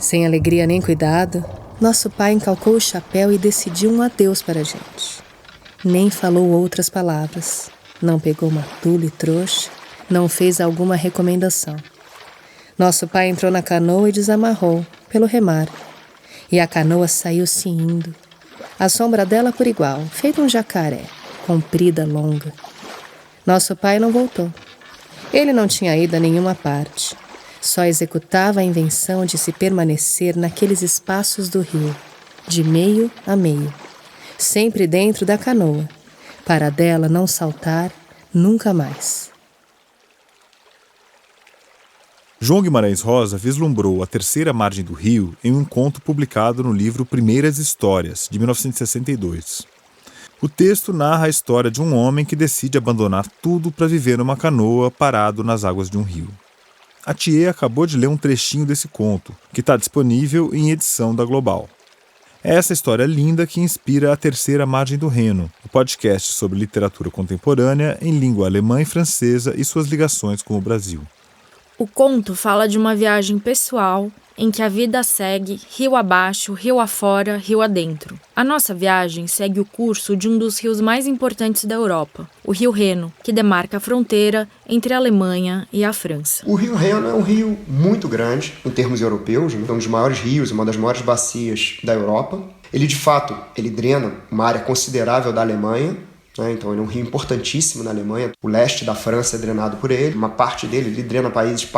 Sem alegria nem cuidado, nosso pai encalcou o chapéu e decidiu um adeus para a gente. Nem falou outras palavras, não pegou uma tula e trouxa, não fez alguma recomendação. Nosso pai entrou na canoa e desamarrou, pelo remar. E a canoa saiu se indo. A sombra dela por igual, feito um jacaré, comprida, longa. Nosso pai não voltou. Ele não tinha ido a nenhuma parte. Só executava a invenção de se permanecer naqueles espaços do rio, de meio a meio, sempre dentro da canoa, para dela não saltar nunca mais. João Guimarães Rosa vislumbrou a terceira margem do rio em um conto publicado no livro Primeiras Histórias, de 1962. O texto narra a história de um homem que decide abandonar tudo para viver numa canoa parado nas águas de um rio. A Thier acabou de ler um trechinho desse conto, que está disponível em edição da Global. É essa história linda que inspira a terceira margem do Reno, o podcast sobre literatura contemporânea em língua alemã e francesa e suas ligações com o Brasil. O conto fala de uma viagem pessoal em que a vida segue rio abaixo, rio afora, rio adentro. A nossa viagem segue o curso de um dos rios mais importantes da Europa, o rio Reno, que demarca a fronteira entre a Alemanha e a França. O rio Reno é um rio muito grande, em termos europeus, um dos maiores rios, uma das maiores bacias da Europa. Ele, de fato, ele drena uma área considerável da Alemanha, então ele é um rio importantíssimo na Alemanha. O leste da França é drenado por ele. Uma parte dele ele drena partes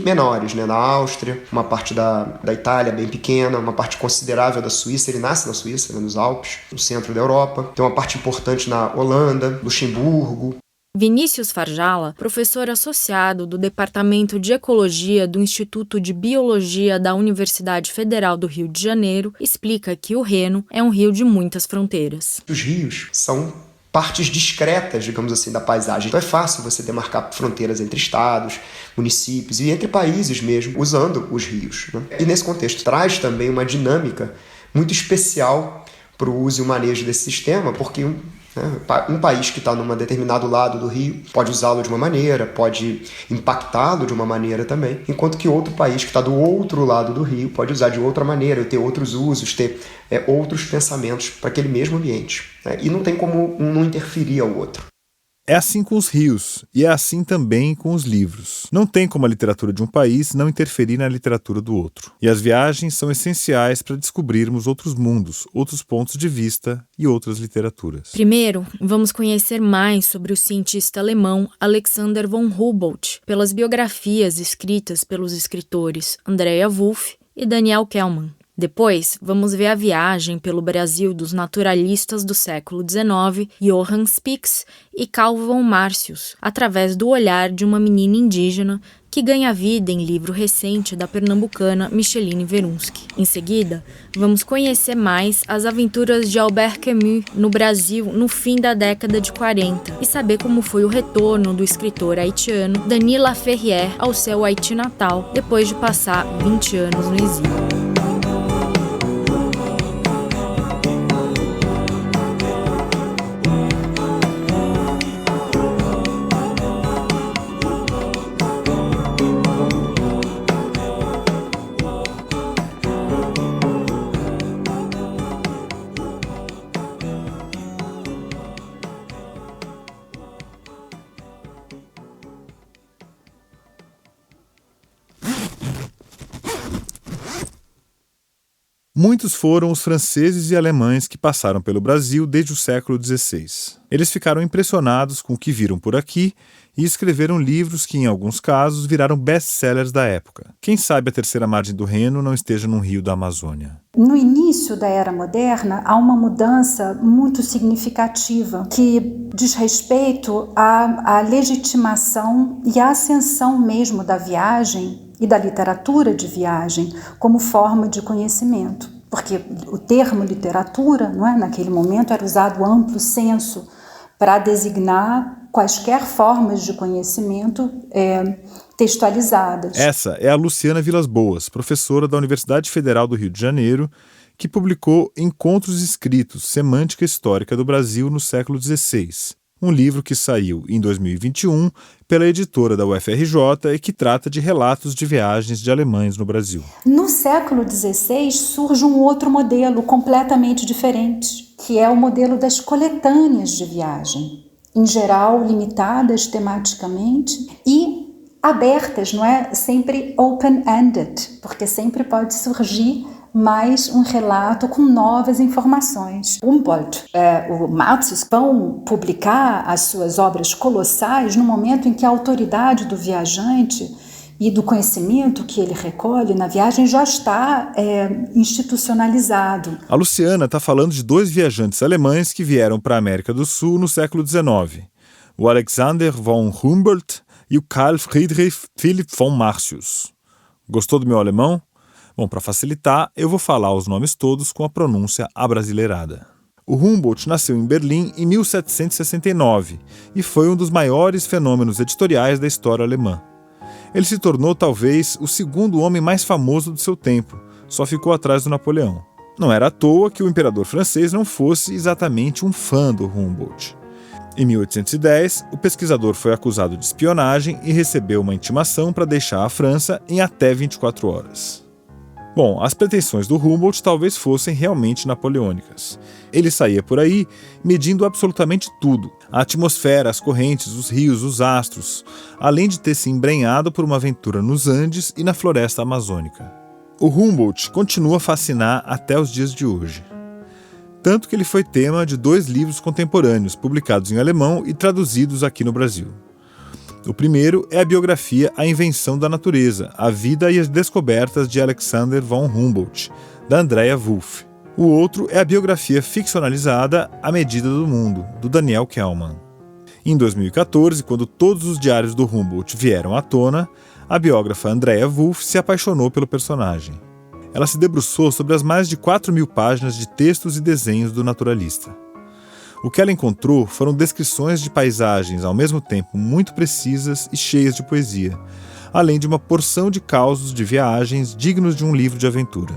menores, da Áustria, uma parte da Itália bem pequena, uma parte considerável da Suíça. Ele nasce na Suíça, nos Alpes, no centro da Europa. Tem uma parte importante na Holanda, Luxemburgo. Vinícius Farjala, professor associado do Departamento de Ecologia do Instituto de Biologia da Universidade Federal do Rio de Janeiro, explica que o Reno é um rio de muitas fronteiras. Os rios são partes discretas, digamos assim, da paisagem. Então é fácil você demarcar fronteiras entre estados, municípios e entre países mesmo, usando os rios. E nesse contexto traz também uma dinâmica muito especial para o uso e o manejo desse sistema, porque um país que está num determinado lado do rio pode usá-lo de uma maneira, pode impactá-lo de uma maneira também, enquanto que outro país que está do outro lado do rio pode usar de outra maneira, ter outros usos, ter outros pensamentos para aquele mesmo ambiente. E não tem como um não interferir ao outro. É assim com os rios, e é assim também com os livros. Não tem como a literatura de um país não interferir na literatura do outro. E as viagens são essenciais para descobrirmos outros mundos, outros pontos de vista e outras literaturas. Primeiro, vamos conhecer mais sobre o cientista alemão Alexander von Humboldt, pelas biografias escritas pelos escritores Andrea Wulf e Daniel Kehlmann. Depois, vamos ver a viagem pelo Brasil dos naturalistas do século XIX, Johann Spix e Carl von Martius, através do olhar de uma menina indígena que ganha vida em livro recente da pernambucana Micheline Verunsky. Em seguida, vamos conhecer mais as aventuras de Albert Camus no Brasil no fim da década de 40 e saber como foi o retorno do escritor haitiano Denis Laferrière ao seu Haiti natal depois de passar 20 anos no exílio. Muitos foram os franceses e alemães que passaram pelo Brasil desde o século XVI. Eles ficaram impressionados com o que viram por aqui e escreveram livros que, em alguns casos, viraram best-sellers da época. Quem sabe a terceira margem do Reno não esteja num rio da Amazônia. No início da Era Moderna, há uma mudança muito significativa que diz respeito à legitimação e à ascensão mesmo da viagem e da literatura de viagem como forma de conhecimento. Porque o termo literatura, naquele momento, era usado amplo senso para designar quaisquer formas de conhecimento textualizadas. Essa é a Luciana Vilas Boas, professora da Universidade Federal do Rio de Janeiro, que publicou Encontros Escritos, Semântica Histórica do Brasil no século XVI, um livro que saiu em 2021 pela editora da UFRJ e que trata de relatos de viagens de alemães no Brasil. No século XVI surge um outro modelo completamente diferente, que é o modelo das coletâneas de viagem, em geral limitadas tematicamente e abertas, não é? Sempre open-ended, porque sempre pode surgir mais um relato com novas informações. Humboldt, o Marx vão publicar as suas obras colossais no momento em que a autoridade do viajante e do conhecimento que ele recolhe na viagem já está institucionalizado. A Luciana está falando de 2 viajantes alemães que vieram para a América do Sul no século XIX, o Alexander von Humboldt e o Carl Friedrich Philipp von Martius. Gostou do meu alemão? Bom, para facilitar, eu vou falar os nomes todos com a pronúncia abrasileirada. O Humboldt nasceu em Berlim em 1769 e foi um dos maiores fenômenos editoriais da história alemã. Ele se tornou talvez o segundo homem mais famoso do seu tempo, só ficou atrás do Napoleão. Não era à toa que o imperador francês não fosse exatamente um fã do Humboldt. Em 1810, o pesquisador foi acusado de espionagem e recebeu uma intimação para deixar a França em até 24 horas. Bom, as pretensões do Humboldt talvez fossem realmente napoleônicas. Ele saía por aí medindo absolutamente tudo: a atmosfera, as correntes, os rios, os astros, além de ter se embrenhado por uma aventura nos Andes e na floresta amazônica. O Humboldt continua a fascinar até os dias de hoje. Tanto que ele foi tema de 2 livros contemporâneos, publicados em alemão e traduzidos aqui no Brasil. O primeiro é a biografia A Invenção da Natureza, a vida e as descobertas de Alexander von Humboldt, da Andrea Wulf. O outro é a biografia ficcionalizada A Medida do Mundo, do Daniel Kehlmann. Em 2014, quando todos os diários do Humboldt vieram à tona, a biógrafa Andrea Wulf se apaixonou pelo personagem. Ela se debruçou sobre as mais de 4.000 páginas de textos e desenhos do naturalista. O que ela encontrou foram descrições de paisagens ao mesmo tempo muito precisas e cheias de poesia, além de uma porção de causos de viagens dignos de um livro de aventura.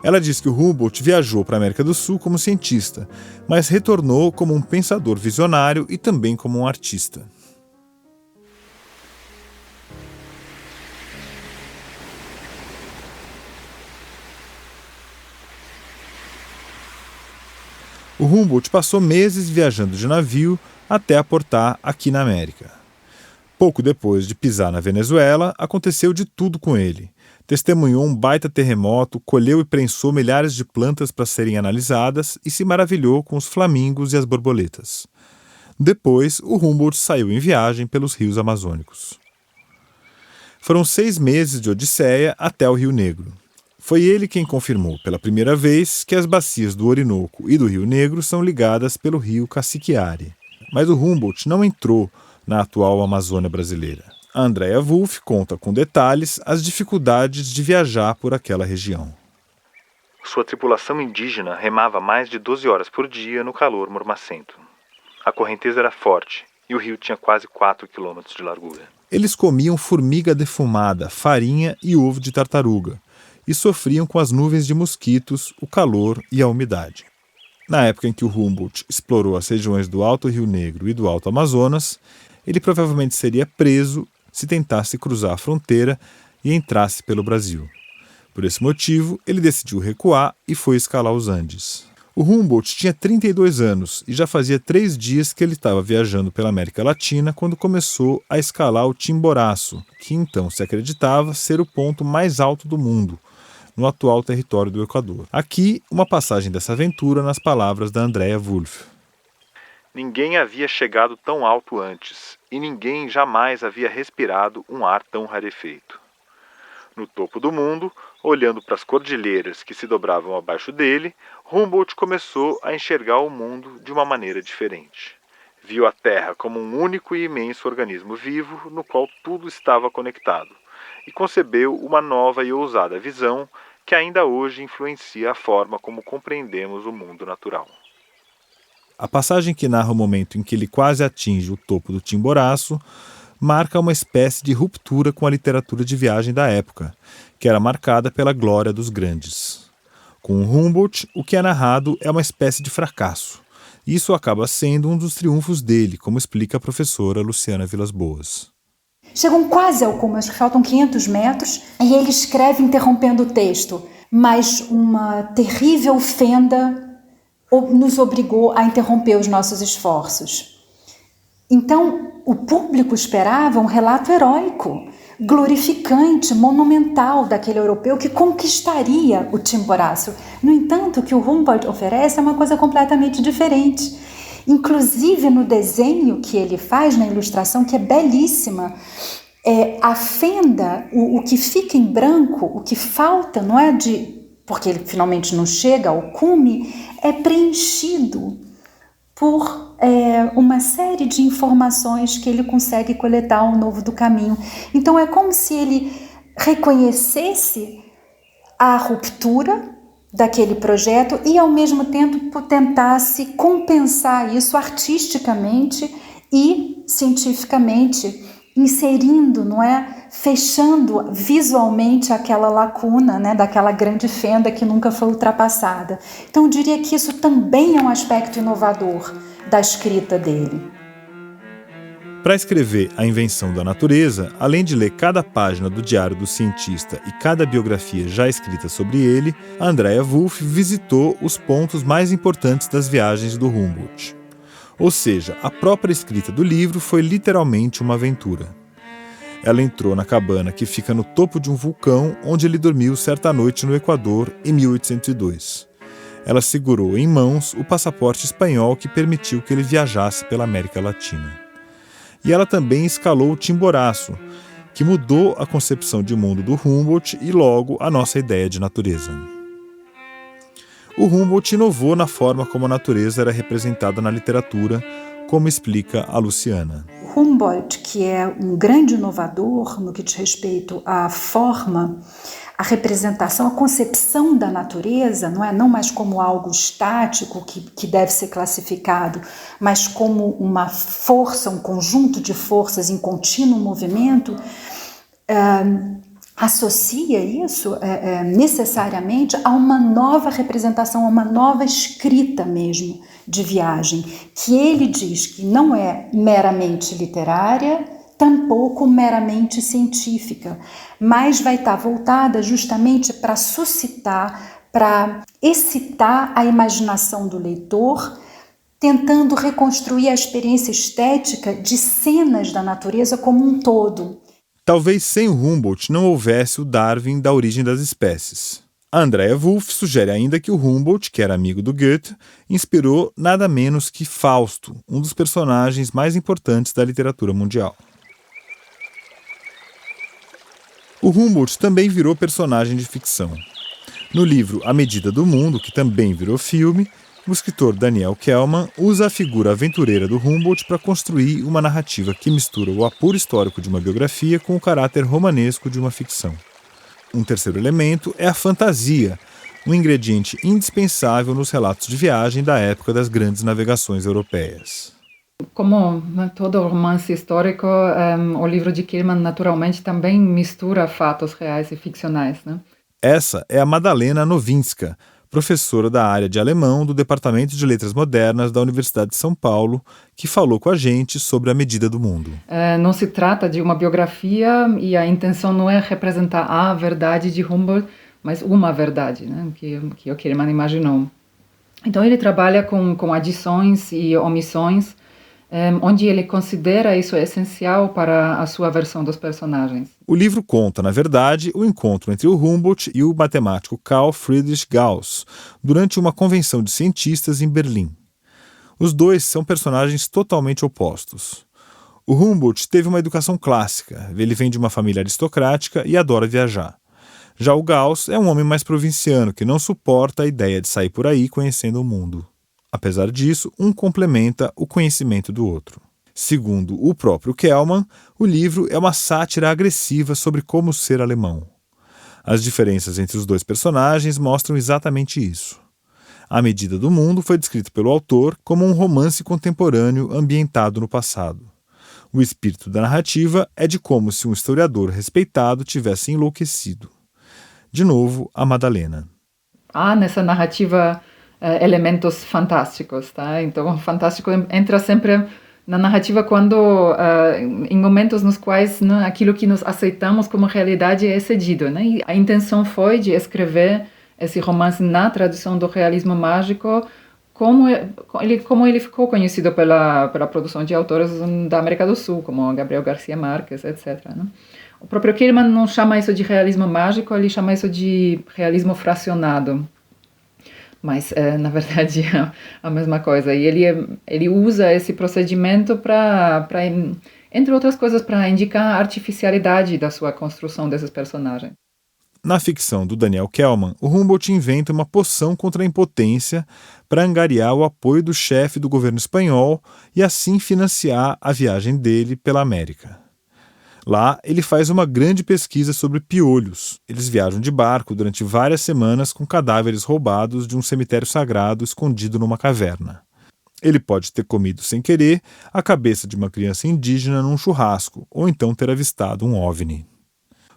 Ela diz que o Humboldt viajou para a América do Sul como cientista, mas retornou como um pensador visionário e também como um artista. O Humboldt passou meses viajando de navio até aportar aqui na América. Pouco depois de pisar na Venezuela, aconteceu de tudo com ele. Testemunhou um baita terremoto, colheu e prensou milhares de plantas para serem analisadas e se maravilhou com os flamingos e as borboletas. Depois, o Humboldt saiu em viagem pelos rios amazônicos. Foram 6 meses de odisseia até o Rio Negro. Foi ele quem confirmou pela primeira vez que as bacias do Orinoco e do Rio Negro são ligadas pelo rio Cassiquiare. Mas o Humboldt não entrou na atual Amazônia brasileira. A Andrea Wulf conta com detalhes as dificuldades de viajar por aquela região. Sua tripulação indígena remava mais de 12 horas por dia no calor mormacento. A correnteza era forte e o rio tinha quase 4 quilômetros de largura. Eles comiam formiga defumada, farinha e ovo de tartaruga, e sofriam com as nuvens de mosquitos, o calor e a umidade. Na época em que o Humboldt explorou as regiões do Alto Rio Negro e do Alto Amazonas, ele provavelmente seria preso se tentasse cruzar a fronteira e entrasse pelo Brasil. Por esse motivo, ele decidiu recuar e foi escalar os Andes. O Humboldt tinha 32 anos e já fazia 3 dias que ele estava viajando pela América Latina quando começou a escalar o Chimborazo, que então se acreditava ser o ponto mais alto do mundo, no atual território do Equador. Aqui, uma passagem dessa aventura nas palavras da Andrea Wulf. Ninguém havia chegado tão alto antes, e ninguém jamais havia respirado um ar tão rarefeito. No topo do mundo, olhando para as cordilheiras que se dobravam abaixo dele, Humboldt começou a enxergar o mundo de uma maneira diferente. Viu a Terra como um único e imenso organismo vivo no qual tudo estava conectado, e concebeu uma nova e ousada visão que ainda hoje influencia a forma como compreendemos o mundo natural. A passagem que narra o momento em que ele quase atinge o topo do Chimborazo marca uma espécie de ruptura com a literatura de viagem da época, que era marcada pela glória dos grandes. Com o Humboldt, o que é narrado é uma espécie de fracasso. Isso acaba sendo um dos triunfos dele, como explica a professora Luciana Vilas Boas. Chegam quase ao cume, acho que faltam 500 metros, e ele escreve interrompendo o texto, mas uma terrível fenda nos obrigou a interromper os nossos esforços. Então, o público esperava um relato heróico, glorificante, monumental daquele europeu que conquistaria o Chimborazo. No entanto, o que o Humboldt oferece é uma coisa completamente diferente. Inclusive no desenho que ele faz, na ilustração, que é belíssima, a fenda, o que fica em branco, o que falta, não é porque ele finalmente não chega ao cume, é preenchido por uma série de informações que ele consegue coletar ao longo do caminho. Então é como se ele reconhecesse a ruptura daquele projeto e ao mesmo tempo tentasse compensar isso artisticamente e cientificamente, inserindo, não é? Fechando visualmente aquela lacuna, né, daquela grande fenda que nunca foi ultrapassada. Então eu diria que isso também é um aspecto inovador da escrita dele. Para escrever A Invenção da Natureza, além de ler cada página do Diário do Cientista e cada biografia já escrita sobre ele, a Andrea Wulf visitou os pontos mais importantes das viagens do Humboldt. Ou seja, a própria escrita do livro foi literalmente uma aventura. Ela entrou na cabana que fica no topo de um vulcão onde ele dormiu certa noite no Equador, em 1802. Ela segurou em mãos o passaporte espanhol que permitiu que ele viajasse pela América Latina. E ela também escalou o Chimborazo, que mudou a concepção de mundo do Humboldt e logo a nossa ideia de natureza. O Humboldt inovou na forma como a natureza era representada na literatura, como explica a Luciana. Humboldt, que é um grande inovador no que diz respeito à forma, a representação, a concepção da natureza, não mais como algo estático que deve ser classificado, mas como uma força, um conjunto de forças em contínuo movimento, associa isso necessariamente a uma nova representação, a uma nova escrita mesmo de viagem, que ele diz que não é meramente literária, tampouco meramente científica, mas vai estar voltada justamente para suscitar, para excitar a imaginação do leitor, tentando reconstruir a experiência estética de cenas da natureza como um todo. Talvez sem o Humboldt não houvesse o Darwin da Origem das Espécies. A Andrea Wulf sugere ainda que o Humboldt, que era amigo do Goethe, inspirou nada menos que Fausto, um dos personagens mais importantes da literatura mundial. O Humboldt também virou personagem de ficção. No livro A Medida do Mundo, que também virou filme, o escritor Daniel Kehlmann usa a figura aventureira do Humboldt para construir uma narrativa que mistura o apuro histórico de uma biografia com o caráter romanesco de uma ficção. Um terceiro elemento é a fantasia, um ingrediente indispensável nos relatos de viagem da época das grandes navegações europeias. Como todo romance histórico, o livro de Kehlmann naturalmente também mistura fatos reais e ficcionais, né? Essa é a Madalena Nowinska, professora da área de alemão do Departamento de Letras Modernas da Universidade de São Paulo, que falou com a gente sobre A Medida do Mundo. Não se trata de uma biografia e a intenção não é representar a verdade de Humboldt, mas uma verdade, né, que o Kehlmann imaginou. Então ele trabalha com adições e omissões, onde ele considera isso essencial para a sua versão dos personagens. O livro conta, na verdade, o encontro entre o Humboldt e o matemático Carl Friedrich Gauss durante uma convenção de cientistas em Berlim. Os dois são personagens totalmente opostos. O Humboldt teve uma educação clássica, ele vem de uma família aristocrática e adora viajar. Já o Gauss é um homem mais provinciano que não suporta a ideia de sair por aí conhecendo o mundo. Apesar disso, um complementa o conhecimento do outro. Segundo o próprio Kehlmann, o livro é uma sátira agressiva sobre como ser alemão. As diferenças entre os dois personagens mostram exatamente isso. A Medida do Mundo foi descrito pelo autor como um romance contemporâneo ambientado no passado. O espírito da narrativa é de como se um historiador respeitado tivesse enlouquecido. De novo, a Madalena. Há nessa narrativa elementos fantásticos, tá? Então, o fantástico entra sempre na narrativa quando, em momentos nos quais, né, aquilo que nós aceitamos como realidade é excedido, né? E a intenção foi de escrever esse romance na tradição do realismo mágico, como ele ficou conhecido pela produção de autores da América do Sul, como Gabriel Garcia Marques, etc., né? O próprio Kirman não chama isso de realismo mágico, ele chama isso de realismo fracionado. Mas, na verdade, é a mesma coisa. E ele usa esse procedimento para, entre outras coisas, para indicar a artificialidade da sua construção desses personagens. Na ficção do Daniel Kehlmann, o Humboldt inventa uma poção contra a impotência para angariar o apoio do chefe do governo espanhol e assim financiar a viagem dele pela América. Lá, ele faz uma grande pesquisa sobre piolhos. Eles viajam de barco durante várias semanas com cadáveres roubados de um cemitério sagrado escondido numa caverna. Ele pode ter comido sem querer a cabeça de uma criança indígena num churrasco, ou então ter avistado um OVNI.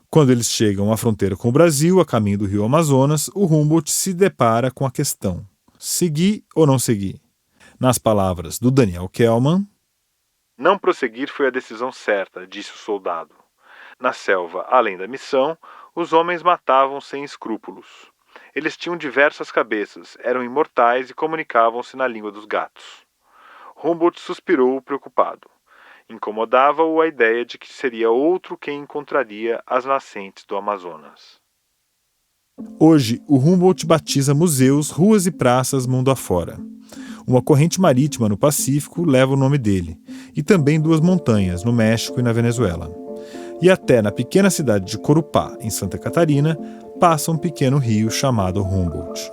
Quando eles chegam à fronteira com o Brasil, a caminho do rio Amazonas, o Humboldt se depara com a questão: seguir ou não seguir? Nas palavras do Daniel Kehlmann, não prosseguir foi a decisão certa, disse o soldado. Na selva, além da missão, os homens matavam sem escrúpulos. Eles tinham diversas cabeças, eram imortais e comunicavam-se na língua dos gatos. Humboldt suspirou preocupado. Incomodava-o a ideia de que seria outro quem encontraria as nascentes do Amazonas. Hoje, o Humboldt batiza museus, ruas e praças mundo afora. Uma corrente marítima no Pacífico leva o nome dele, e também 2 montanhas, no México e na Venezuela. E até na pequena cidade de Corupá, em Santa Catarina, passa um pequeno rio chamado Humboldt.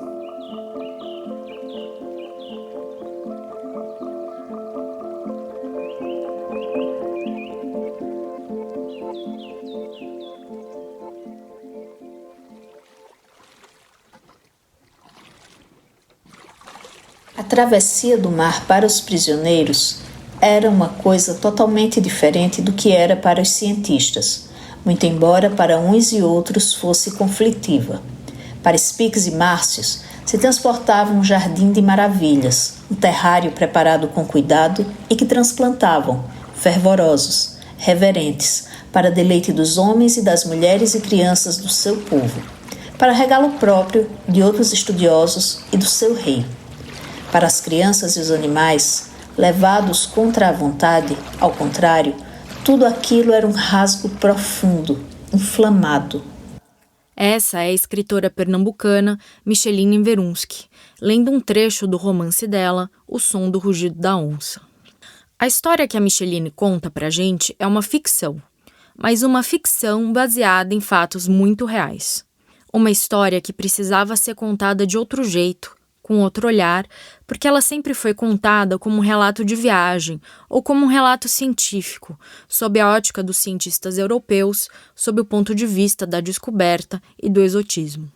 A travessia do mar para os prisioneiros era uma coisa totalmente diferente do que era para os cientistas, muito embora para uns e outros fosse conflitiva. Para Spix e Márcios, se transportava um jardim de maravilhas, um terrário preparado com cuidado e que transplantavam, fervorosos, reverentes, para deleite dos homens e das mulheres e crianças do seu povo, para regalo próprio de outros estudiosos e do seu rei. Para as crianças e os animais, levados contra a vontade, ao contrário, tudo aquilo era um rasgo profundo, inflamado. Essa é a escritora pernambucana Micheline Verunski, lendo um trecho do romance dela, O Som do Rugido da Onça. A história que a Micheline conta pra gente é uma ficção, mas uma ficção baseada em fatos muito reais. Uma história que precisava ser contada de outro jeito, com outro olhar, porque ela sempre foi contada como um relato de viagem ou como um relato científico, sob a ótica dos cientistas europeus, sob o ponto de vista da descoberta e do exotismo.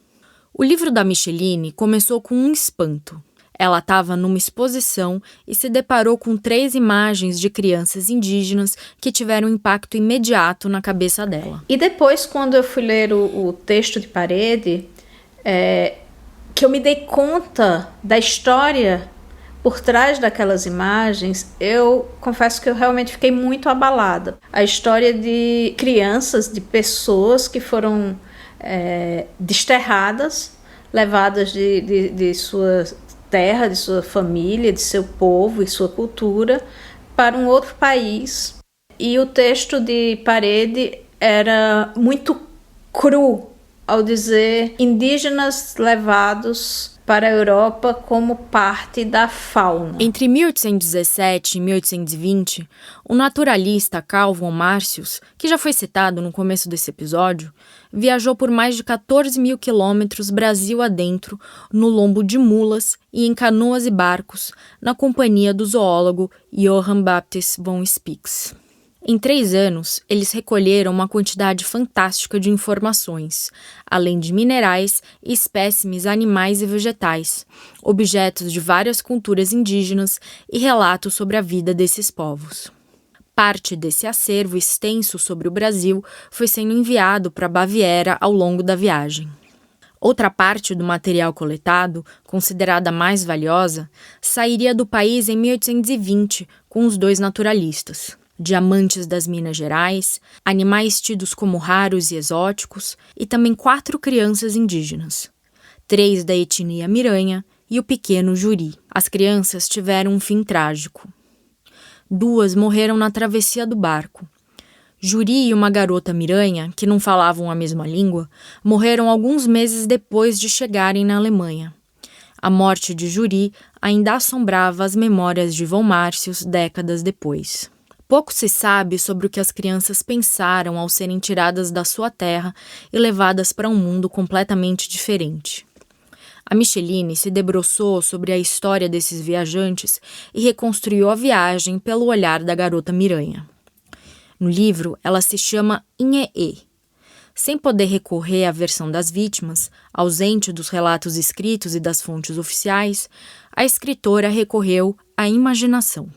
O livro da Micheline começou com um espanto. Ela estava numa exposição e se deparou com 3 imagens de crianças indígenas que tiveram um impacto imediato na cabeça dela. E depois, quando eu fui ler o texto de Parede, que eu me dei conta da história por trás daquelas imagens, eu confesso que eu realmente fiquei muito abalada. A história de crianças, de pessoas que foram desterradas, levadas de sua terra, de sua família, de seu povo e sua cultura para um outro país. E o texto de Parede era muito cru, ao dizer indígenas levados para a Europa como parte da fauna. Entre 1817 e 1820, o naturalista Calvin Márcios, que já foi citado no começo desse episódio, viajou por mais de 14 mil quilômetros Brasil adentro, no lombo de mulas e em canoas e barcos, na companhia do zoólogo Johann Baptist von Spix. Em 3 anos, eles recolheram uma quantidade fantástica de informações, além de minerais e espécimes animais e vegetais, objetos de várias culturas indígenas e relatos sobre a vida desses povos. Parte desse acervo extenso sobre o Brasil foi sendo enviado para Baviera ao longo da viagem. Outra parte do material coletado, considerada mais valiosa, sairia do país em 1820 com os 2 naturalistas. Diamantes das Minas Gerais, animais tidos como raros e exóticos e também 4 crianças indígenas, 3 da etnia Miranha e o pequeno Juri. As crianças tiveram um fim trágico. 2 morreram na travessia do barco. Juri e uma garota Miranha, que não falavam a mesma língua, morreram alguns meses depois de chegarem na Alemanha. A morte de Juri ainda assombrava as memórias de von Marcius décadas depois. Pouco se sabe sobre o que as crianças pensaram ao serem tiradas da sua terra e levadas para um mundo completamente diferente. A Micheline se debruçou sobre a história desses viajantes e reconstruiu a viagem pelo olhar da garota Miranha. No livro, ela se chama Inhe-e. Sem poder recorrer à versão das vítimas, ausente dos relatos escritos e das fontes oficiais, a escritora recorreu à imaginação.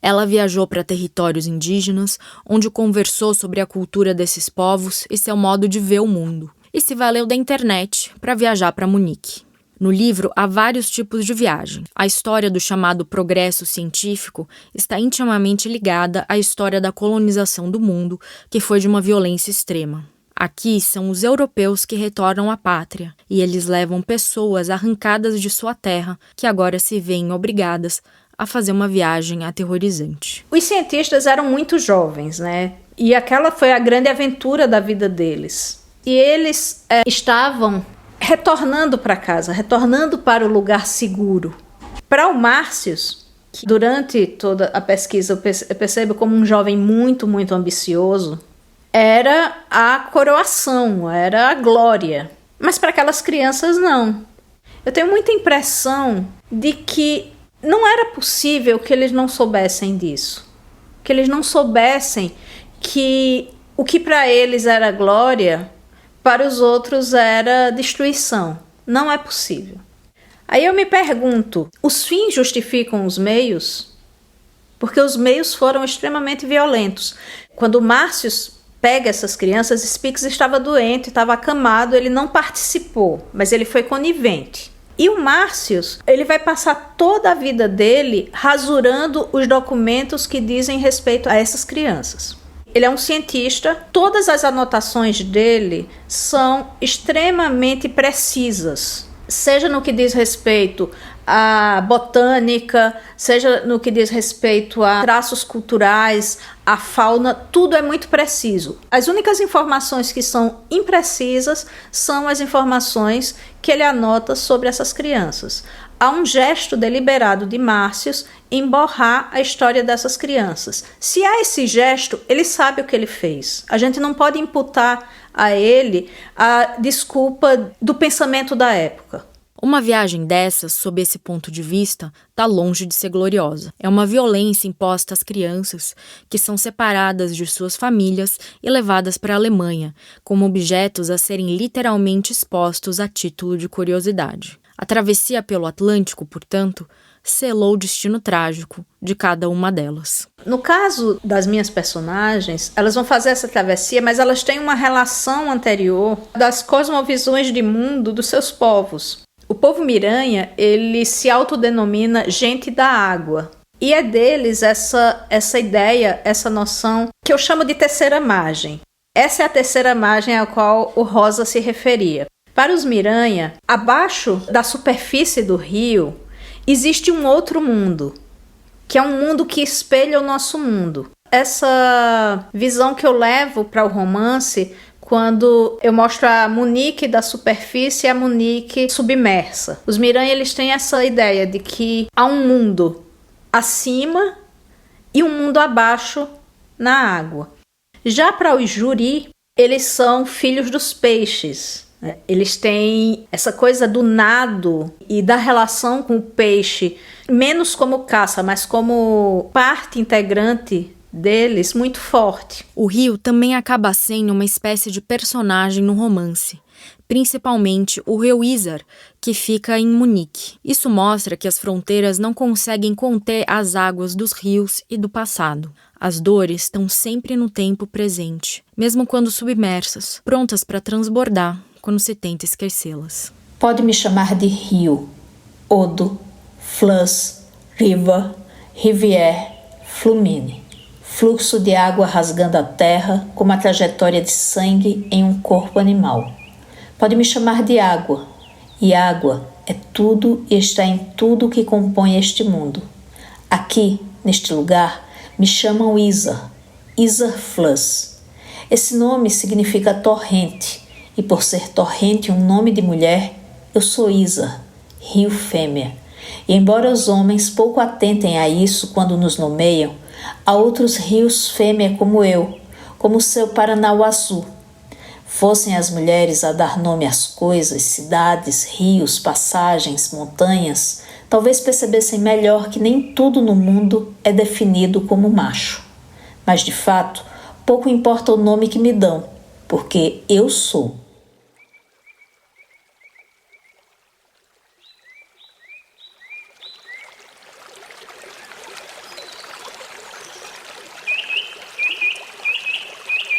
Ela viajou para territórios indígenas, onde conversou sobre a cultura desses povos e seu modo de ver o mundo, e se valeu da internet para viajar para Munique. No livro, há vários tipos de viagem. A história do chamado progresso científico está intimamente ligada à história da colonização do mundo, que foi de uma violência extrema. Aqui são os europeus que retornam à pátria, e eles levam pessoas arrancadas de sua terra, que agora se veem obrigadas a fazer uma viagem aterrorizante. Os cientistas eram muito jovens, né? E aquela foi a grande aventura da vida deles. E eles estavam retornando para casa, retornando para o lugar seguro. Para o Marcius, que durante toda a pesquisa eu percebo como um jovem muito, muito ambicioso, era a coroação, era a glória. Mas para aquelas crianças, não. Eu tenho muita impressão de que não era possível que eles não soubessem disso. Que eles não soubessem que o que para eles era glória, para os outros era destruição. Não é possível. Aí eu me pergunto, os fins justificam os meios? Porque os meios foram extremamente violentos. Quando o Marcius pega essas crianças, Spix estava doente, estava acamado, ele não participou, mas ele foi conivente. E o Marcius, ele vai passar toda a vida dele rasurando os documentos que dizem respeito a essas crianças. Ele é um cientista, todas as anotações dele são extremamente precisas, seja no que diz respeito à botânica, seja no que diz respeito a traços culturais, a fauna, tudo é muito preciso. As únicas informações que são imprecisas são as informações que ele anota sobre essas crianças. Há um gesto deliberado de Marcius em borrar a história dessas crianças. Se há esse gesto, ele sabe o que ele fez. A gente não pode imputar a ele a desculpa do pensamento da época. Uma viagem dessas, sob esse ponto de vista, está longe de ser gloriosa. É uma violência imposta às crianças, que são separadas de suas famílias e levadas para a Alemanha, como objetos a serem literalmente expostos a título de curiosidade. A travessia pelo Atlântico, portanto, selou o destino trágico de cada uma delas. No caso das minhas personagens, elas vão fazer essa travessia, mas elas têm uma relação anterior das cosmovisões de mundo dos seus povos. O povo Miranha, ele se autodenomina gente da água. E é deles essa ideia, essa noção, que eu chamo de terceira margem. Essa é a terceira margem à qual o Rosa se referia. Para os Miranha, abaixo da superfície do rio, existe um outro mundo, que é um mundo que espelha o nosso mundo. Essa visão que eu levo para o romance, quando eu mostro a Munique da superfície e a Munique submersa. Os Miranha, eles têm essa ideia de que há um mundo acima e um mundo abaixo na água. Já para os Juri, eles são filhos dos peixes. Eles têm essa coisa do nado e da relação com o peixe, menos como caça, mas como parte integrante deles, muito forte. O rio também acaba sendo uma espécie de personagem no romance, principalmente o rio Isar, que fica em Munique. Isso mostra que as fronteiras não conseguem conter as águas dos rios e do passado. As dores estão sempre no tempo presente, mesmo quando submersas, prontas para transbordar, quando se tenta esquecê-las. Pode me chamar de rio, Odo, Fleuss, River, Rivière, Flumine. Fluxo de água rasgando a terra como a trajetória de sangue em um corpo animal. Pode me chamar de água, e água é tudo e está em tudo que compõe este mundo. Aqui, neste lugar, me chamam Isar Fleuss. Esse nome significa torrente, e por ser torrente um nome de mulher, eu sou Isar, rio fêmea. E embora os homens pouco atentem a isso quando nos nomeiam, há outros rios fêmea como eu, como o seu Paranauaçu. Fossem as mulheres a dar nome às coisas, cidades, rios, passagens, montanhas, talvez percebessem melhor que nem tudo no mundo é definido como macho. Mas, de fato, pouco importa o nome que me dão, porque eu sou.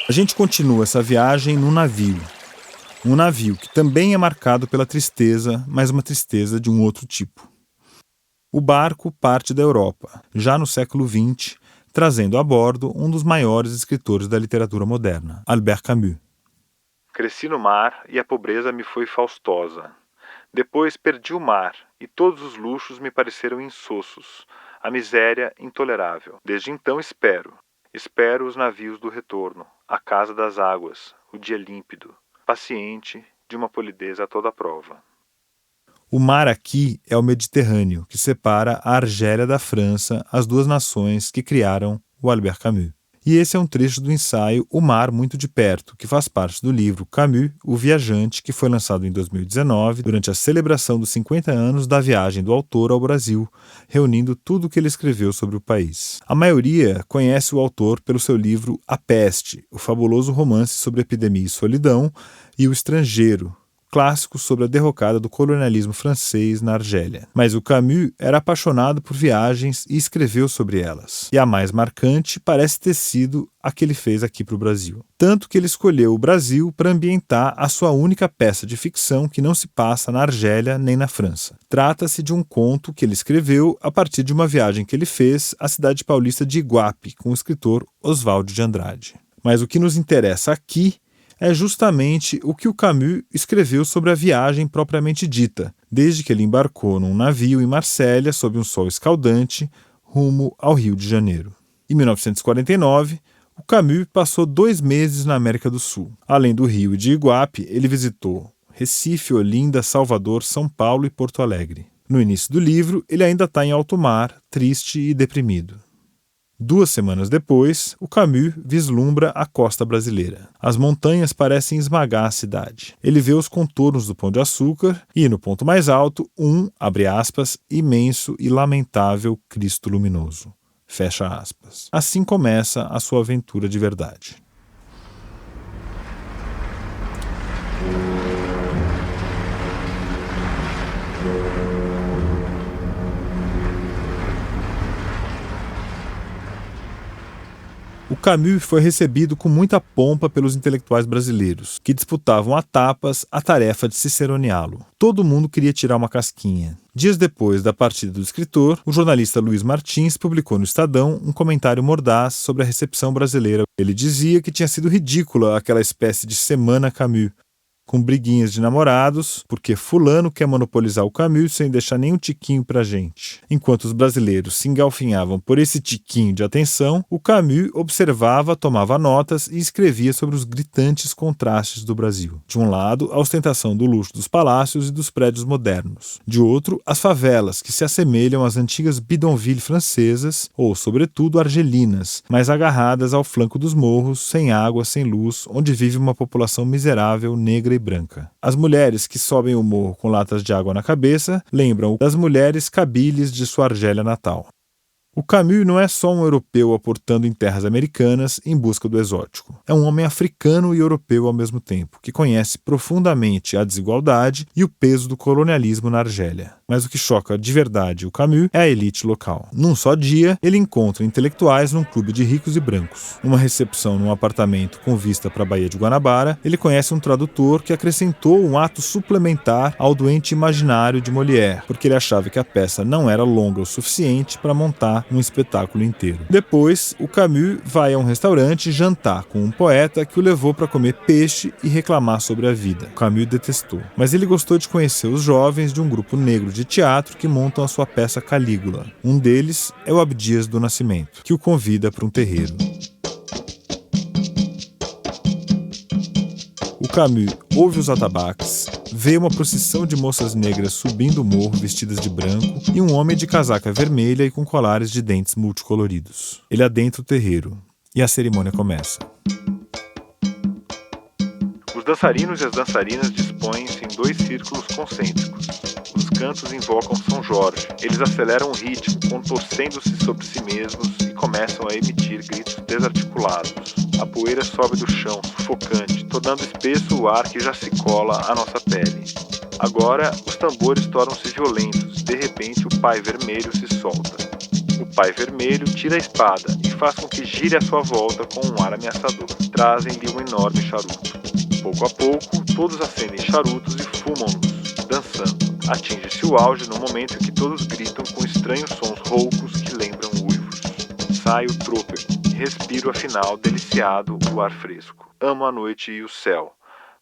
A gente continua essa viagem num navio. Um navio que também é marcado pela tristeza, mas uma tristeza de um outro tipo. O barco parte da Europa, já no século XX, trazendo a bordo um dos maiores escritores da literatura moderna, Albert Camus. Cresci no mar e a pobreza me foi faustosa. Depois perdi o mar e todos os luxos me pareceram insossos, a miséria intolerável. Desde então espero os navios do retorno, a casa das águas, o dia límpido, paciente, de uma polidez a toda prova. O mar aqui é o Mediterrâneo, que separa a Argélia da França, as duas nações que criaram o Albert Camus. E esse é um trecho do ensaio O Mar Muito de Perto, que faz parte do livro Camus, o Viajante, que foi lançado em 2019, durante a celebração dos 50 anos da viagem do autor ao Brasil, reunindo tudo o que ele escreveu sobre o país. A maioria conhece o autor pelo seu livro A Peste, o fabuloso romance sobre epidemia e solidão, e O Estrangeiro, clássico sobre a derrocada do colonialismo francês na Argélia. Mas o Camus era apaixonado por viagens e escreveu sobre elas. E a mais marcante parece ter sido a que ele fez aqui para o Brasil. Tanto que ele escolheu o Brasil para ambientar a sua única peça de ficção que não se passa na Argélia nem na França. Trata-se de um conto que ele escreveu a partir de uma viagem que ele fez à cidade paulista de Iguape com o escritor Oswald de Andrade. Mas o que nos interessa aqui é justamente o que o Camus escreveu sobre a viagem propriamente dita, desde que ele embarcou num navio em Marsella sob um sol escaldante, rumo ao Rio de Janeiro. Em 1949, o Camus passou 2 meses na América do Sul. Além do Rio e de Iguape, ele visitou Recife, Olinda, Salvador, São Paulo e Porto Alegre. No início do livro, ele ainda está em alto mar, triste e deprimido. 2 semanas depois, o Camus vislumbra a costa brasileira. As montanhas parecem esmagar a cidade. Ele vê os contornos do Pão de Açúcar e, no ponto mais alto, abre aspas, imenso e lamentável Cristo luminoso. Fecha aspas. Assim começa a sua aventura de verdade. O Camus foi recebido com muita pompa pelos intelectuais brasileiros, que disputavam a tapas a tarefa de ciceroneá-lo. Todo mundo queria tirar uma casquinha. Dias depois da partida do escritor, o jornalista Luiz Martins publicou no Estadão um comentário mordaz sobre a recepção brasileira. Ele dizia que tinha sido ridícula aquela espécie de Semana Camus, com briguinhas de namorados, porque fulano quer monopolizar o Camus sem deixar nem um tiquinho pra gente. Enquanto os brasileiros se engalfinhavam por esse tiquinho de atenção, o Camus observava, tomava notas e escrevia sobre os gritantes contrastes do Brasil. De um lado, a ostentação do luxo dos palácios e dos prédios modernos. De outro, as favelas, que se assemelham às antigas bidonvilles francesas, ou, sobretudo, argelinas, mas agarradas ao flanco dos morros, sem água, sem luz, onde vive uma população miserável, negra e branca. As mulheres que sobem o morro com latas de água na cabeça lembram das mulheres cabiles de sua Argélia natal. O Camus não é só um europeu aportando em terras americanas em busca do exótico. É um homem africano e europeu ao mesmo tempo, que conhece profundamente a desigualdade e o peso do colonialismo na Argélia. Mas o que choca de verdade o Camus é a elite local. Num só dia, ele encontra intelectuais num clube de ricos e brancos. Numa recepção num apartamento com vista para a Baía de Guanabara, ele conhece um tradutor que acrescentou um ato suplementar ao Doente Imaginário de Molière, porque ele achava que a peça não era longa o suficiente para montar um espetáculo inteiro. Depois, o Camus vai a um restaurante jantar com um poeta que o levou para comer peixe e reclamar sobre a vida. O Camus detestou, mas ele gostou de conhecer os jovens de um grupo negro de teatro que montam a sua peça Calígula. Um deles é o Abdias do Nascimento, que o convida para um terreiro. O Camus ouve os atabaques, vê uma procissão de moças negras subindo o morro vestidas de branco e um homem de casaca vermelha e com colares de dentes multicoloridos. Ele adentra o terreiro e a cerimônia começa. Os dançarinos e as dançarinas dispõem-se em 2 círculos concêntricos. Os cantos invocam São Jorge. Eles aceleram o ritmo, contorcendo-se sobre si mesmos e começam a emitir gritos desarticulados. A poeira sobe do chão, sufocante, tornando espesso o ar que já se cola à nossa pele. Agora, os tambores tornam-se violentos. De repente, o pai vermelho se solta. O pai vermelho tira a espada e faz com que gire à sua volta com um ar ameaçador. Trazem-lhe um enorme charuto. Pouco a pouco, todos acendem charutos e fumam-nos, dançando. Atinge-se o auge no momento em que todos gritam com estranhos sons roucos que lembram uivos. Sai o trôpego e respiro afinal deliciado o ar fresco. Amo a noite e o céu,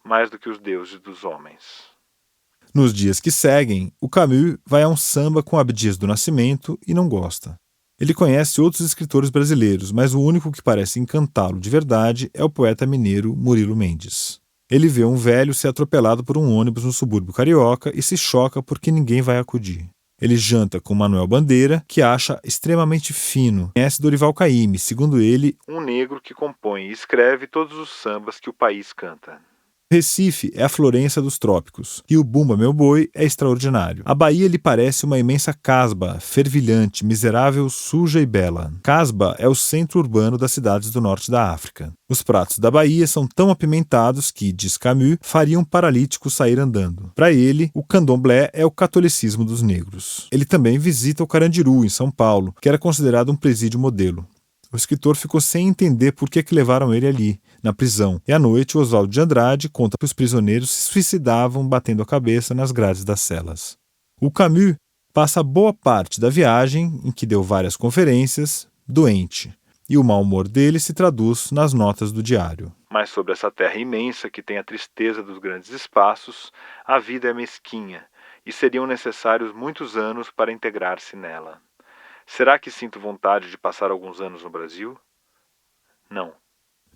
mais do que os deuses dos homens. Nos dias que seguem, o Camus vai a um samba com Abdias do Nascimento e não gosta. Ele conhece outros escritores brasileiros, mas o único que parece encantá-lo de verdade é o poeta mineiro Murilo Mendes. Ele vê um velho ser atropelado por um ônibus no subúrbio carioca e se choca porque ninguém vai acudir. Ele janta com Manuel Bandeira, que acha extremamente fino. Conhece Dorival Caymmi, segundo ele, um negro que compõe e escreve todos os sambas que o país canta. Recife é a Florença dos trópicos, e o Bumba Meu Boi é extraordinário. A Bahia lhe parece uma imensa casba, fervilhante, miserável, suja e bela. Casba é o centro urbano das cidades do norte da África. Os pratos da Bahia são tão apimentados que, diz Camus, fariam um paralítico sair andando. Para ele, o candomblé é o catolicismo dos negros. Ele também visita o Carandiru, em São Paulo, que era considerado um presídio modelo. O escritor ficou sem entender por que levaram ele ali, na prisão. E à noite, Oswaldo de Andrade conta que os prisioneiros se suicidavam batendo a cabeça nas grades das celas. O Camus passa boa parte da viagem, em que deu várias conferências, doente. E o mau humor dele se traduz nas notas do diário. Mas sobre essa terra imensa que tem a tristeza dos grandes espaços, a vida é mesquinha, e seriam necessários muitos anos para integrar-se nela. Será que sinto vontade de passar alguns anos no Brasil? Não.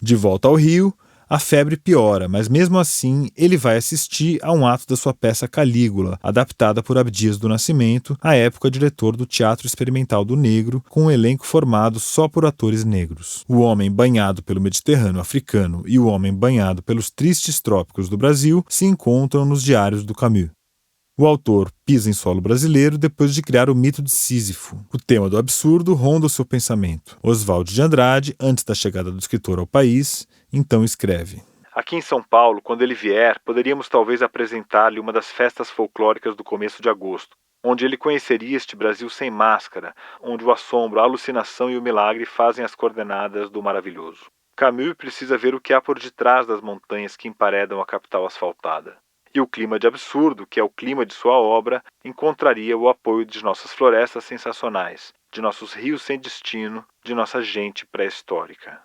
De volta ao Rio, a febre piora, mas mesmo assim ele vai assistir a um ato da sua peça Calígula, adaptada por Abdias do Nascimento, à época diretor do Teatro Experimental do Negro, com um elenco formado só por atores negros. O homem banhado pelo Mediterrâneo africano e o homem banhado pelos tristes trópicos do Brasil se encontram nos diários do Camus. O autor pisa em solo brasileiro depois de criar o mito de Sísifo. O tema do absurdo ronda o seu pensamento. Oswaldo de Andrade, antes da chegada do escritor ao país, então escreve: Aqui em São Paulo, quando ele vier, poderíamos talvez apresentar-lhe uma das festas folclóricas do começo de agosto, onde ele conheceria este Brasil sem máscara, onde o assombro, a alucinação e o milagre fazem as coordenadas do maravilhoso. Camus precisa ver o que há por detrás das montanhas que emparedam a capital asfaltada. E o clima de absurdo, que é o clima de sua obra, encontraria o apoio de nossas florestas sensacionais, de nossos rios sem destino, de nossa gente pré-histórica.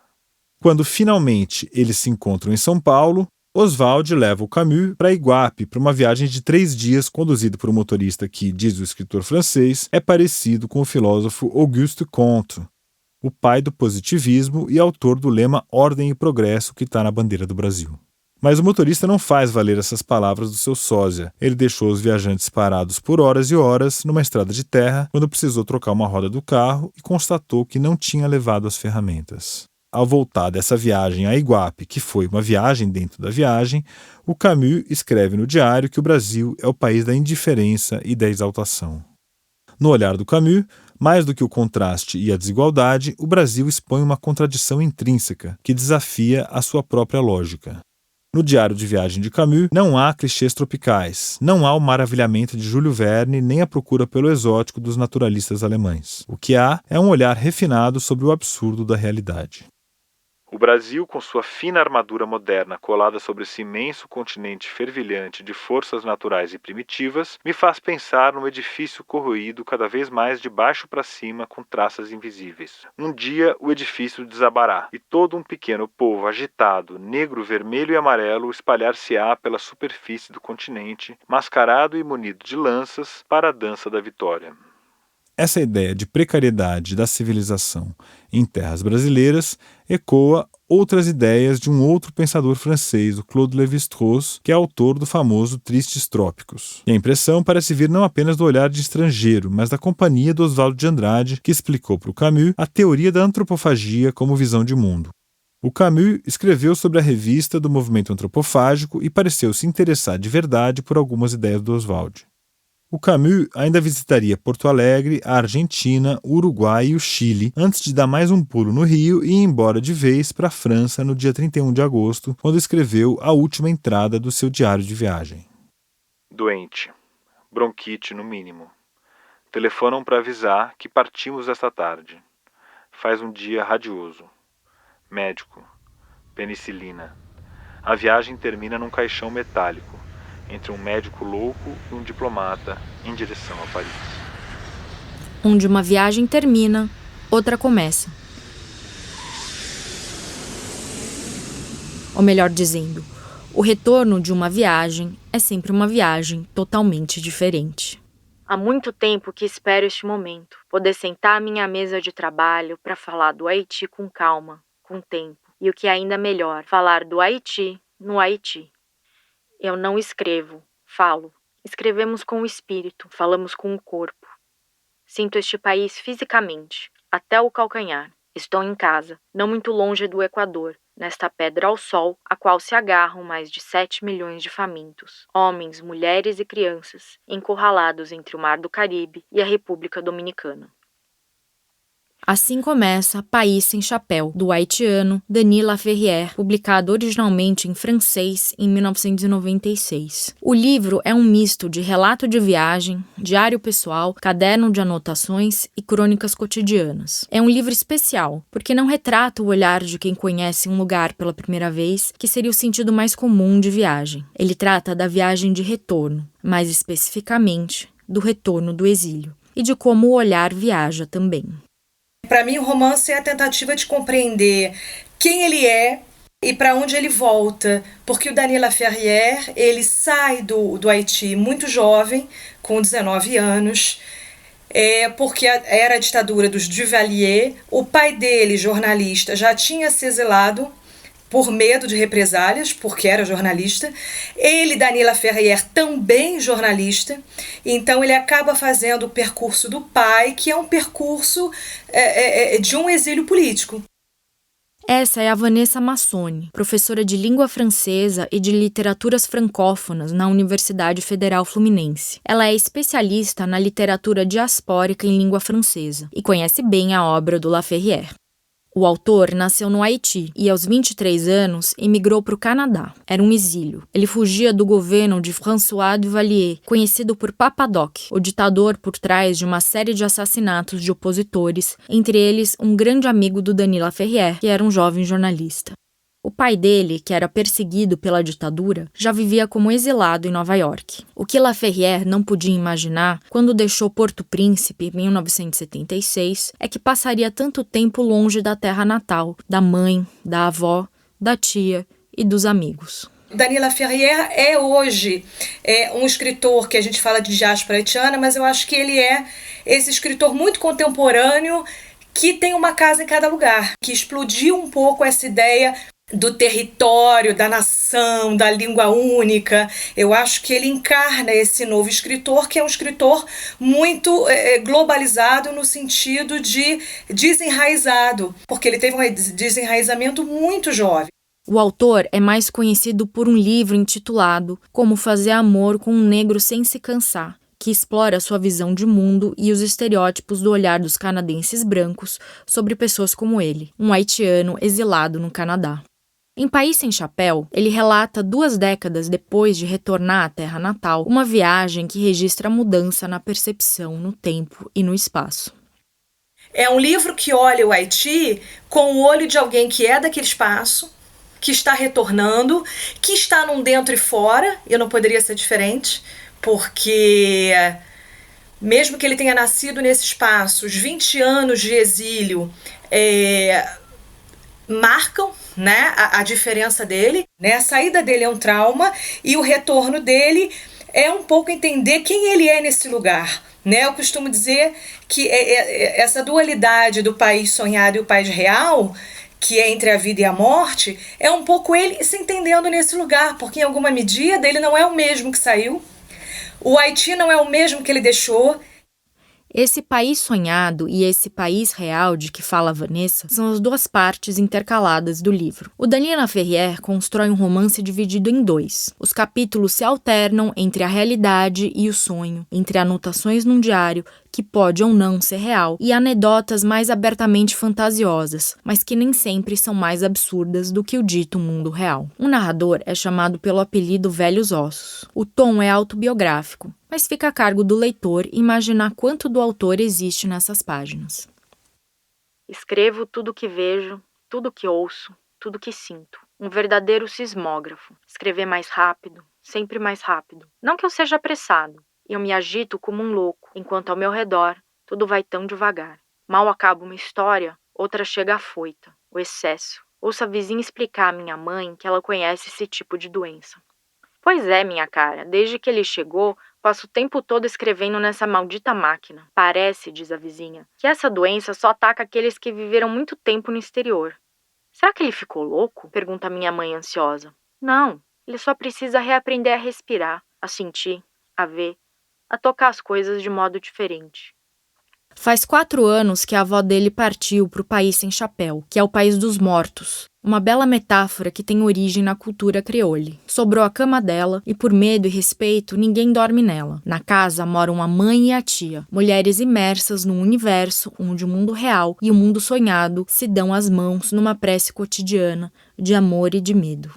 Quando finalmente eles se encontram em São Paulo, Oswald leva o Camus para Iguape para uma viagem de 3 dias conduzido por um motorista que, diz o escritor francês, é parecido com o filósofo Auguste Comte, o pai do positivismo e autor do lema Ordem e Progresso que está na bandeira do Brasil. Mas o motorista não faz valer essas palavras do seu sósia. Ele deixou os viajantes parados por horas e horas numa estrada de terra quando precisou trocar uma roda do carro e constatou que não tinha levado as ferramentas. Ao voltar dessa viagem a Iguape, que foi uma viagem dentro da viagem, o Camus escreve no diário que o Brasil é o país da indiferença e da exaltação. No olhar do Camus, mais do que o contraste e a desigualdade, o Brasil expõe uma contradição intrínseca que desafia a sua própria lógica. No diário de viagem de Camus, não há clichês tropicais, não há o maravilhamento de Júlio Verne, nem a procura pelo exótico dos naturalistas alemães. O que há é um olhar refinado sobre o absurdo da realidade. O Brasil, com sua fina armadura moderna colada sobre esse imenso continente fervilhante de forças naturais e primitivas, me faz pensar num edifício corroído cada vez mais de baixo para cima com traças invisíveis. Um dia o edifício desabará e todo um pequeno povo agitado, negro, vermelho e amarelo espalhar-se-á pela superfície do continente, mascarado e munido de lanças para a dança da vitória. Essa ideia de precariedade da civilização em terras brasileiras ecoa outras ideias de um outro pensador francês, o Claude Lévi-Strauss, que é autor do famoso Tristes Trópicos. E a impressão parece vir não apenas do olhar de estrangeiro, mas da companhia do Oswald de Andrade, que explicou para o Camus a teoria da antropofagia como visão de mundo. O Camus escreveu sobre a revista do movimento antropofágico e pareceu se interessar de verdade por algumas ideias do Oswald. O Camus ainda visitaria Porto Alegre, a Argentina, o Uruguai e o Chile, antes de dar mais um pulo no Rio e ir embora de vez para a França no dia 31 de agosto, quando escreveu a última entrada do seu diário de viagem. Doente. Bronquite, no mínimo. Telefonam para avisar que partimos esta tarde. Faz um dia radioso. Médico. Penicilina. A viagem termina num caixão metálico, entre um médico louco e um diplomata em direção a Paris. Onde uma viagem termina, outra começa. Ou melhor dizendo, o retorno de uma viagem é sempre uma viagem totalmente diferente. Há muito tempo que espero este momento, poder sentar à minha mesa de trabalho para falar do Haiti com calma, com tempo. E o que é ainda melhor, falar do Haiti no Haiti. Eu não escrevo, falo. Escrevemos com o espírito, falamos com o corpo. Sinto este país fisicamente, até o calcanhar. Estou em casa, não muito longe do Equador, nesta pedra ao sol, a qual se agarram mais de 7 milhões de famintos, homens, mulheres e crianças, encurralados entre o Mar do Caribe e a República Dominicana. Assim começa País Sem Chapéu, do haitiano Denis Laferrière, publicado originalmente em francês em 1996. O livro é um misto de relato de viagem, diário pessoal, caderno de anotações e crônicas cotidianas. É um livro especial, porque não retrata o olhar de quem conhece um lugar pela primeira vez, que seria o sentido mais comum de viagem. Ele trata da viagem de retorno, mais especificamente do retorno do exílio, e de como o olhar viaja também. Para mim, o romance é a tentativa de compreender quem ele é e para onde ele volta, porque o Denis Laferrière, ele sai do Haiti muito jovem, com 19 anos, porque era a ditadura dos Duvalier. O pai dele, jornalista, já tinha se exilado por medo de represálias, porque era jornalista. Ele, Denis Laferrière, também jornalista, então ele acaba fazendo o percurso do pai, que é um percurso de um exílio político. Essa é a Vanessa Massoni, professora de língua francesa e de literaturas francófonas na Universidade Federal Fluminense. Ela é especialista na literatura diaspórica em língua francesa e conhece bem a obra do Laferrière. O autor nasceu no Haiti e, aos 23 anos, emigrou para o Canadá. Era um exílio. Ele fugia do governo de François Duvalier, conhecido por Papa Doc, o ditador por trás de uma série de assassinatos de opositores, entre eles um grande amigo do Denis Laferrière, que era um jovem jornalista. O pai dele, que era perseguido pela ditadura, já vivia como exilado em Nova York. O que Laferrière não podia imaginar, quando deixou Porto Príncipe, em 1976, é que passaria tanto tempo longe da terra natal, da mãe, da avó, da tia e dos amigos. Denis Laferrière é hoje um escritor que a gente fala de diáspora haitiana, mas eu acho que ele é esse escritor muito contemporâneo que tem uma casa em cada lugar, que explodiu um pouco essa ideia do território, da nação, da língua única. Eu acho que ele encarna esse novo escritor, que é um escritor muito globalizado no sentido de desenraizado, porque ele teve um desenraizamento muito jovem. O autor é mais conhecido por um livro intitulado Como Fazer Amor com um Negro Sem Se Cansar, que explora sua visão de mundo e os estereótipos do olhar dos canadenses brancos sobre pessoas como ele, um haitiano exilado no Canadá. Em País Sem Chapéu, ele relata 2 décadas depois de retornar à terra natal, uma viagem que registra a mudança na percepção no tempo e no espaço. É um livro que olha o Haiti com o olho de alguém que é daquele espaço, que está retornando, que está num dentro e fora, e não poderia ser diferente, porque mesmo que ele tenha nascido nesse espaço, os 20 anos de exílio marcam, né, a diferença dele, né? A saída dele é um trauma e o retorno dele é um pouco entender quem ele é nesse lugar, né? Eu costumo dizer que essa dualidade do país sonhado e o país real, que é entre a vida e a morte, é um pouco ele se entendendo nesse lugar, porque em alguma medida ele não é o mesmo que saiu, o Haiti não é o mesmo que ele deixou. Esse país sonhado e esse país real de que fala a Vanessa são as 2 partes intercaladas do livro. O Daniel Laferrière constrói um romance dividido em 2. Os capítulos se alternam entre a realidade e o sonho, entre anotações num diário, que pode ou não ser real, e anedotas mais abertamente fantasiosas, mas que nem sempre são mais absurdas do que o dito mundo real. O narrador é chamado pelo apelido Velhos Ossos. O tom é autobiográfico, mas fica a cargo do leitor imaginar quanto do autor existe nessas páginas. Escrevo tudo o que vejo, tudo o que ouço, tudo o que sinto. Um verdadeiro sismógrafo. Escrever mais rápido, sempre mais rápido. Não que eu seja apressado. Eu me agito como um louco, enquanto ao meu redor tudo vai tão devagar. Mal acaba uma história, outra chega afoita, o excesso. Ouço a vizinha explicar à minha mãe que ela conhece esse tipo de doença. Pois é, minha cara, desde que ele chegou, passo o tempo todo escrevendo nessa maldita máquina. Parece, diz a vizinha, que essa doença só ataca aqueles que viveram muito tempo no exterior. Será que ele ficou louco? Pergunta minha mãe ansiosa. Não, ele só precisa reaprender a respirar, a sentir, a ver, a tocar as coisas de modo diferente. Faz 4 anos que a avó dele partiu para o País Sem Chapéu, que é o país dos mortos, uma bela metáfora que tem origem na cultura crioulo. Sobrou a cama dela e, por medo e respeito, ninguém dorme nela. Na casa moram a mãe e a tia, mulheres imersas num universo onde o mundo real e o mundo sonhado se dão as mãos numa prece cotidiana de amor e de medo.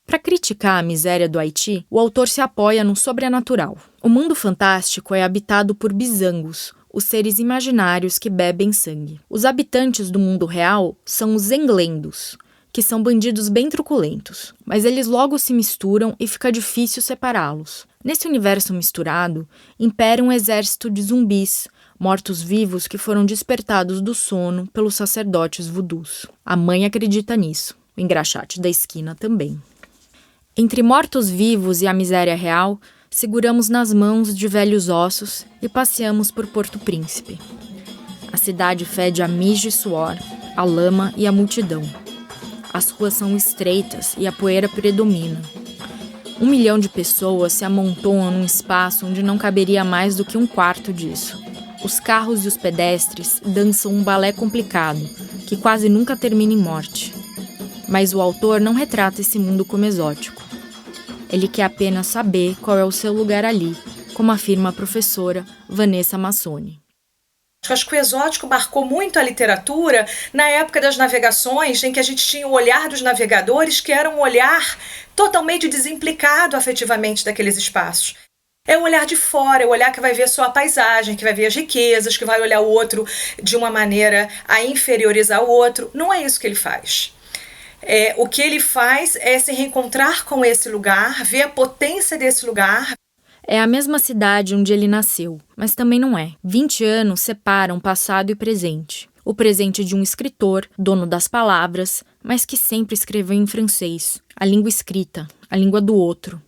Para criticar a miséria do Haiti, o autor se apoia no sobrenatural. O mundo fantástico é habitado por bisangos, os seres imaginários que bebem sangue. Os habitantes do mundo real são os englendos, que são bandidos bem truculentos, mas eles logo se misturam e fica difícil separá-los. Nesse universo misturado, impera um exército de zumbis, mortos-vivos que foram despertados do sono pelos sacerdotes vudus. A mãe acredita nisso, o engraxate da esquina também. Entre mortos-vivos e a miséria real, seguramos nas mãos de velhos ossos e passeamos por Porto Príncipe. A cidade fede a mijo e suor, a lama e a multidão. As ruas são estreitas e a poeira predomina. 1 milhão de pessoas se amontoam num espaço onde não caberia mais do que 1/4 disso. Os carros e os pedestres dançam um balé complicado, que quase nunca termina em morte. Mas o autor não retrata esse mundo como exótico. Ele quer apenas saber qual é o seu lugar ali, como afirma a professora Vanessa Massoni. Acho que o exótico marcou muito a literatura na época das navegações, em que a gente tinha o olhar dos navegadores, que era um olhar totalmente desimplicado afetivamente daqueles espaços. É um olhar de fora, é o olhar que vai ver só a paisagem, que vai ver as riquezas, que vai olhar o outro de uma maneira a inferiorizar o outro. Não é isso que ele faz. O que ele faz é se reencontrar com esse lugar, ver a potência desse lugar. É a mesma cidade onde ele nasceu, mas também não é. 20 anos separam passado e presente. O presente de um escritor, dono das palavras, mas que sempre escreveu em francês, a língua escrita, a língua do outro.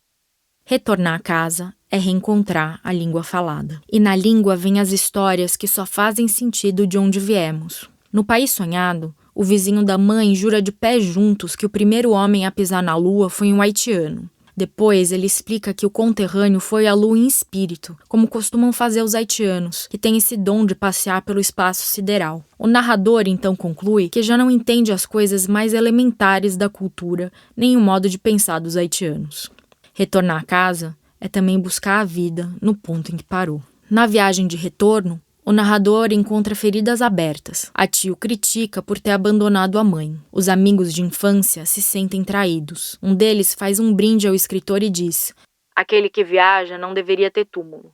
Retornar a casa é reencontrar a língua falada. E na língua vêm as histórias que só fazem sentido de onde viemos. No País Sonhado, o vizinho da mãe jura de pés juntos que o primeiro homem a pisar na lua foi um haitiano. Depois, ele explica que o conterrâneo foi à lua em espírito, como costumam fazer os haitianos, que têm esse dom de passear pelo espaço sideral. O narrador, então, conclui que já não entende as coisas mais elementares da cultura, nem o modo de pensar dos haitianos. Retornar a casa é também buscar a vida no ponto em que parou. Na viagem de retorno, O narrador encontra feridas abertas. A tia o critica por ter abandonado a mãe. Os amigos de infância se sentem traídos. Um deles faz um brinde ao escritor e diz: aquele que viaja não deveria ter túmulo.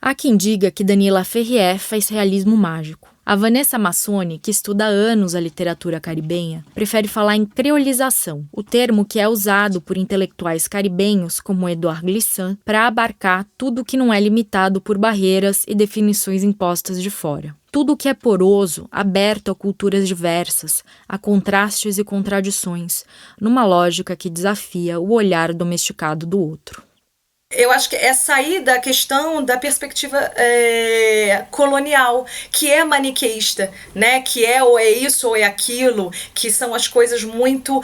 Há quem diga que Daniela Ferrier faz realismo mágico. A Vanessa Massoni, que estuda há anos a literatura caribenha, prefere falar em creolização, o termo que é usado por intelectuais caribenhos como Edouard Glissant para abarcar tudo que não é limitado por barreiras e definições impostas de fora. Tudo que é poroso, aberto a culturas diversas, a contrastes e contradições, numa lógica que desafia o olhar domesticado do outro. Eu acho que é sair da questão da perspectiva colonial, que é maniqueísta, né? Que é ou é isso ou é aquilo, que são as coisas muito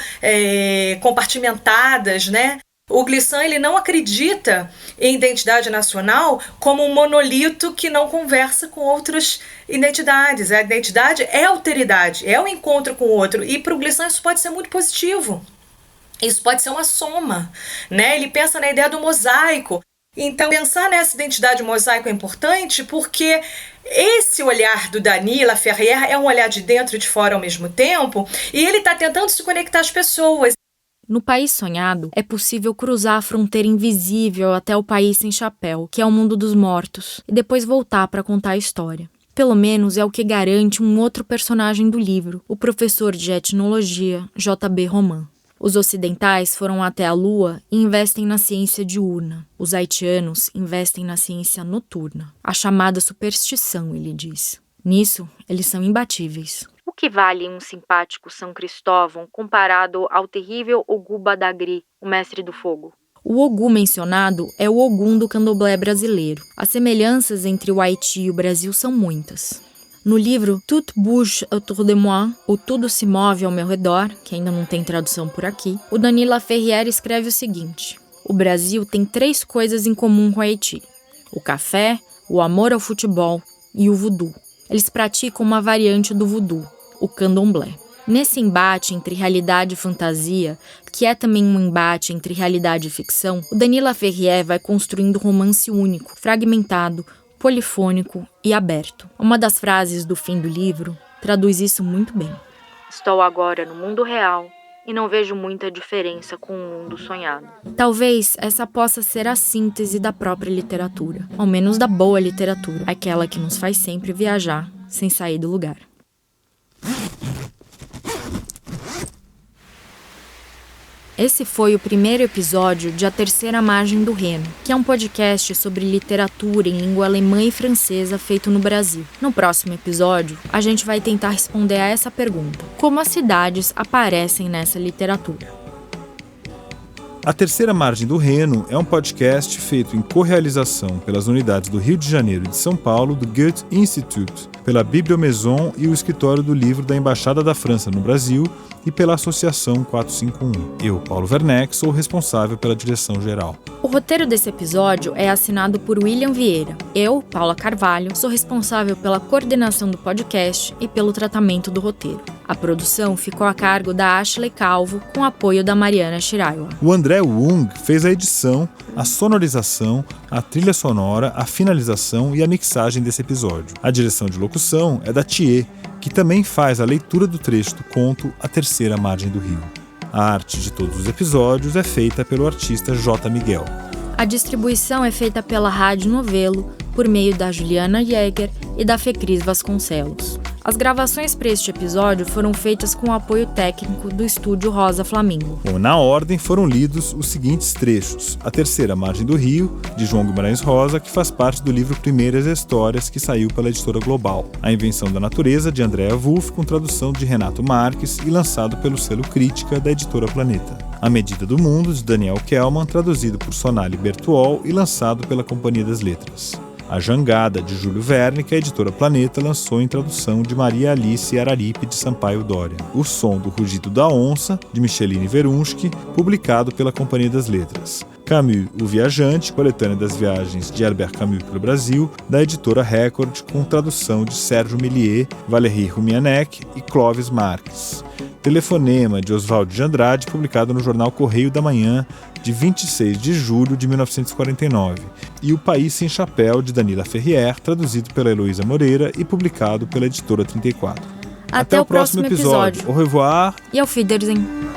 compartimentadas, né? O Glissant, ele não acredita em identidade nacional como um monolito que não conversa com outras identidades. A identidade é alteridade, é o encontro com o outro, e para o Glissant isso pode ser muito positivo. Isso pode ser uma soma, né? Ele pensa na ideia do mosaico. Então, pensar nessa identidade mosaico é importante porque esse olhar do Daniela Ferrier é um olhar de dentro e de fora ao mesmo tempo, e ele está tentando se conectar às pessoas. No País Sonhado, é possível cruzar a fronteira invisível até o País Sem Chapéu, que é o mundo dos mortos, e depois voltar para contar a história. Pelo menos é o que garante um outro personagem do livro, o professor de etnologia, J.B. Roman. Os ocidentais foram até a Lua e investem na ciência diurna. Os haitianos investem na ciência noturna. A chamada superstição, ele diz. Nisso, eles são imbatíveis. O que vale um simpático São Cristóvão comparado ao terrível Ogum Badagry, o mestre do fogo? O Ogum mencionado é o Ogum do candomblé brasileiro. As semelhanças entre o Haiti e o Brasil são muitas. No livro Tout bouge autour de moi, ou Tudo se move ao meu redor, que ainda não tem tradução por aqui, o Daniela Ferrier escreve o seguinte: o Brasil tem 3 coisas em comum com o Haiti: o café, o amor ao futebol e o voodoo. Eles praticam uma variante do voodoo, o candomblé. Nesse embate entre realidade e fantasia, que é também um embate entre realidade e ficção, o Daniela Ferrier vai construindo um romance único, fragmentado, polifônico e aberto. Uma das frases do fim do livro traduz isso muito bem. Estou agora no mundo real e não vejo muita diferença com o mundo sonhado. Talvez essa possa ser a síntese da própria literatura, ao menos da boa literatura, aquela que nos faz sempre viajar sem sair do lugar. Esse foi o primeiro episódio de A Terceira Margem do Reno, que é um podcast sobre literatura em língua alemã e francesa feito no Brasil. No próximo episódio, a gente vai tentar responder a essa pergunta: como as cidades aparecem nessa literatura? A Terceira Margem do Reno é um podcast feito em correalização pelas unidades do Rio de Janeiro e de São Paulo do Goethe Institut, pela Bibliomaison e o escritório do livro da Embaixada da França no Brasil e pela Associação 451. Eu, Paulo Werneck, sou responsável pela direção geral. O roteiro desse episódio é assinado por William Vieira. Eu, Paula Carvalho, sou responsável pela coordenação do podcast e pelo tratamento do roteiro. A produção ficou a cargo da Ashley Calvo, com apoio da Mariana Shiraiwa. O André Wung fez a edição, a sonorização, a trilha sonora, a finalização e a mixagem desse episódio. A direção de locução é da Thier, que também faz a leitura do trecho do conto A Terceira Margem do Rio. A arte de todos os episódios é feita pelo artista J. Miguel. A distribuição é feita pela Rádio Novelo, por meio da Juliana Jäger e da Fecris Vasconcelos. As gravações para este episódio foram feitas com o apoio técnico do estúdio Rosa Flamingo. Bom, na ordem foram lidos os seguintes trechos: A Terceira Margem do Rio, de João Guimarães Rosa, que faz parte do livro Primeiras Histórias, que saiu pela editora Global. A Invenção da Natureza, de Andrea Wolff, com tradução de Renato Marques e lançado pelo selo Crítica da editora Planeta. A Medida do Mundo, de Daniel Kelman, traduzido por Sonali Bertuol e lançado pela Companhia das Letras. A Jangada, de Júlio Verne, que a editora Planeta lançou em tradução de Maria Alice Araripe de Sampaio Dória. O Som do Rugido da Onça, de Micheline Verunski, publicado pela Companhia das Letras. Camus, O Viajante, coletânea das viagens de Albert Camus pelo Brasil, da editora Record, com tradução de Sérgio Millier, Valérie Rumianek e Clóvis Marques. Telefonema, de Oswaldo de Andrade, publicado no jornal Correio da Manhã, de 26 de julho de 1949, e O País Sem Chapéu, de Dany Laferrière, traduzido pela Heloísa Moreira e publicado pela Editora 34. Até o próximo episódio. Au revoir e auf Wiedersehen.